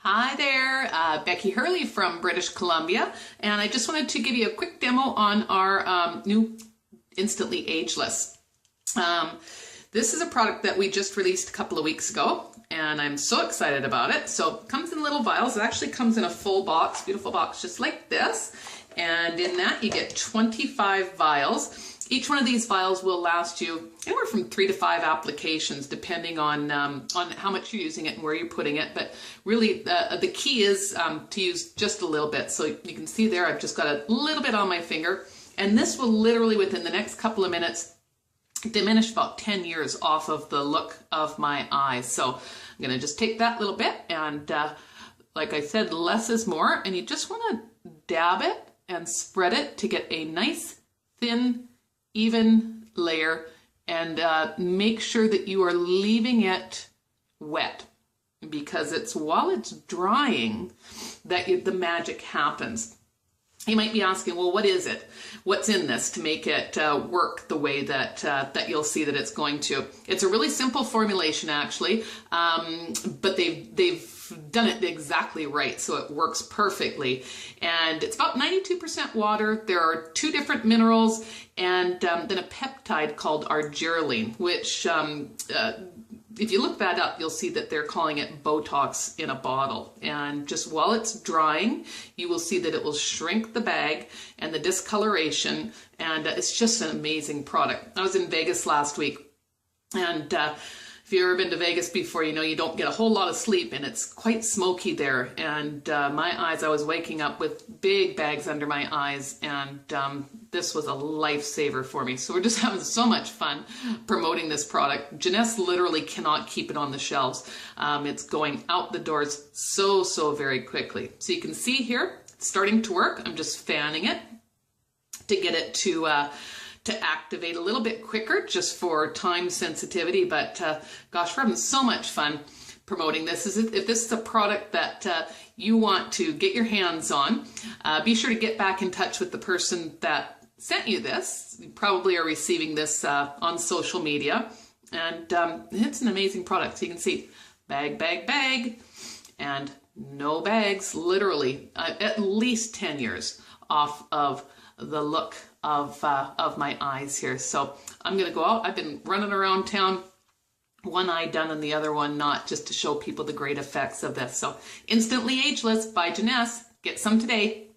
Hi there, Becky Hurley from British Columbia, and I just wanted to give you a quick demo on our new Instantly Ageless. This is a product that we just released a couple of weeks ago, and I'm so excited about it. So it comes in little vials. It actually comes in a full box, beautiful box, just like this. And in that you get 25 vials. Each one of these vials will last you anywhere from 3 to 5 applications, depending on how much you're using it and where you're putting it. But really, the key is to use just a little bit. So you can see there, I've just got a little bit on my finger, and this will literally, within the next couple of minutes, diminish about 10 years off of the look of my eyes. So I'm going to just take that little bit, and like I said, less is more, and you just want to dab it and spread it to get a nice, thin, even layer, and make sure that you are leaving it wet, because it's while it's drying that the magic happens. You might be asking, well, what is it? What's in this to make it work the way that that you'll see that it's going to? It's a really simple formulation, actually, but they've done it exactly right, so it works perfectly. And it's about 92% water. There are 2 different minerals, and then a peptide called argireline, which if you look that up, you'll see that they're calling it Botox in a bottle. And just while it's drying, you will see that it will shrink the bag and the discoloration, and it's just an amazing product. I was in Vegas last week, and if you've ever been to Vegas before, you know you don't get a whole lot of sleep, and it's quite smoky there. And my eyes, I was waking up with big bags under my eyes, and this was a lifesaver for me. So we're just having so much fun promoting this product. Jeunesse literally cannot keep it on the shelves. It's going out the doors so very quickly. So you can see here, it's starting to work. I'm just fanning it to get it to activate a little bit quicker, just for time sensitivity. But gosh, we're having so much fun promoting this. If this is a product that you want to get your hands on, be sure to get back in touch with the person that sent you this. You probably are receiving this on social media, and it's an amazing product. So you can see bag, and no bags, literally at least 10 years off of the look of my eyes here. So I'm gonna go out. I've been running around town, one eye done and the other one not, just to show people the great effects of this. So Instantly Ageless by Jeunesse. Get some today.